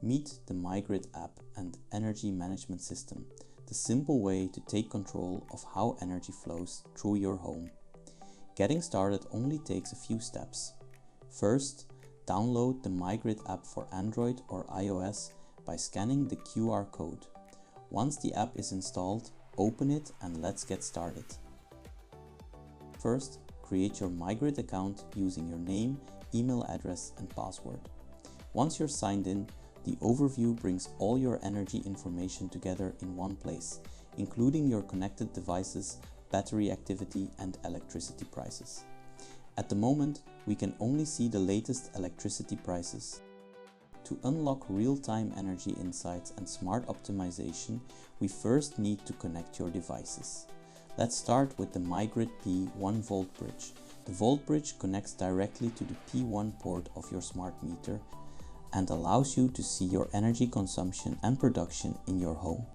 Meet the MyGrid app and energy management system, the simple way to take control of how energy flows through your home. Getting started only takes a few steps. First, download the MyGrid app for Android or iOS by scanning the QR code. Once the app is installed, open it and let's get started. First, create your MyGrid account using your name, email address and password. Once you're signed in, the overview brings all your energy information together in one place, including your connected devices, battery activity and electricity prices. At the moment, we can only see the latest electricity prices. To unlock real-time energy insights and smart optimization, we first need to connect your devices. Let's start with the MyGrid P1 VoltBridge. The VoltBridge connects directly to the P1 port of your smart meter and allows you to see your energy consumption and production in your home.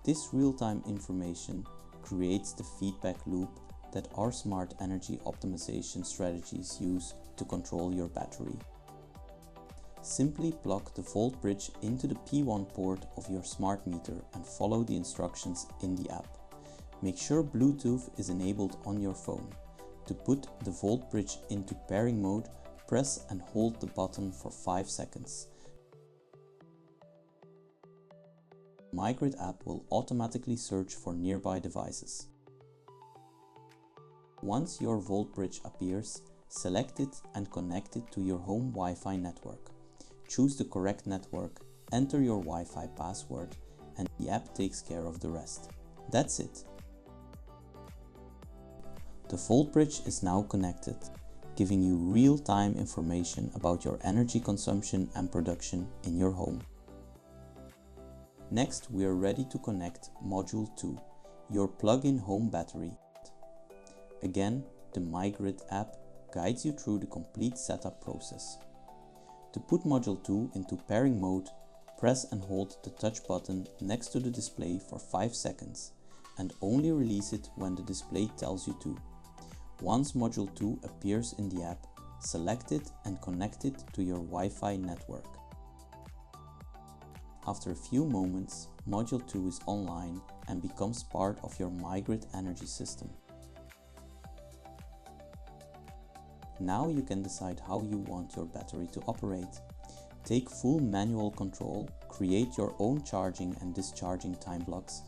This real-time information creates the feedback loop that our smart energy optimization strategies use to control your battery. Simply plug the VoltBridge into the P1 port of your smart meter and follow the instructions in the app. Make sure Bluetooth is enabled on your phone. To put the VoltBridge into pairing mode, press and hold the button for 5 seconds. The MyGrid app will automatically search for nearby devices. Once your VoltBridge appears, select it and connect it to your home Wi-Fi network. Choose the correct network, enter your Wi-Fi password, and the app takes care of the rest. That's it. The VoltBridge is now connected, giving you real-time information about your energy consumption and production in your home. Next, we are ready to connect ModuleTwo, your plug-in home battery. Again, the MyGrid app guides you through the complete setup process. To put ModuleTwo into pairing mode, press and hold the touch button next to the display for 5 seconds and only release it when the display tells you to. Once ModuleTwo appears in the app, select it and connect it to your Wi-Fi network. After a few moments, ModuleTwo is online and becomes part of your MyGrid energy system. Now you can decide how you want your battery to operate. Take full manual control, create your own charging and discharging time blocks,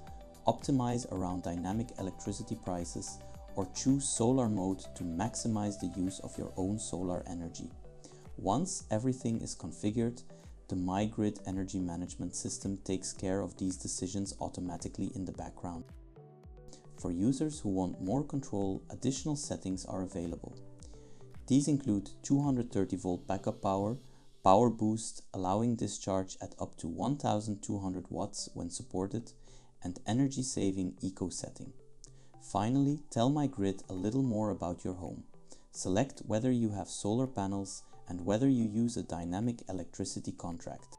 optimize around dynamic electricity prices, or choose solar mode to maximize the use of your own solar energy. Once everything is configured, the MyGrid energy management system takes care of these decisions automatically in the background. For users who want more control, additional settings are available. These include 230 volt backup power, power boost allowing discharge at up to 1200 watts when supported, and energy saving eco setting. Finally, tell MyGrid a little more about your home. Select whether you have solar panels and whether you use a dynamic electricity contract.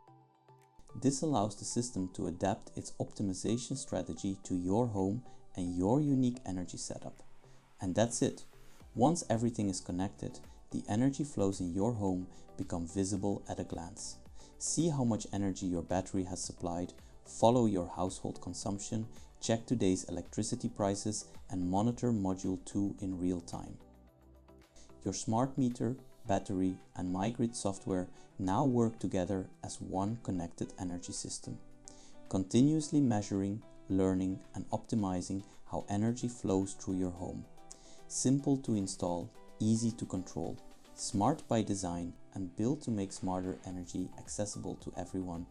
This allows the system to adapt its optimization strategy to your home and your unique energy setup. And that's it. Once everything is connected, the energy flows in your home become visible at a glance. See how much energy your battery has supplied, follow your household consumption, check today's electricity prices, and monitor ModuleTwo in real time. Your smart meter, battery, and MyGrid software now work together as one connected energy system, continuously measuring, learning, and optimizing how energy flows through your home. Simple to install, easy to control, smart by design, and built to make smarter energy accessible to everyone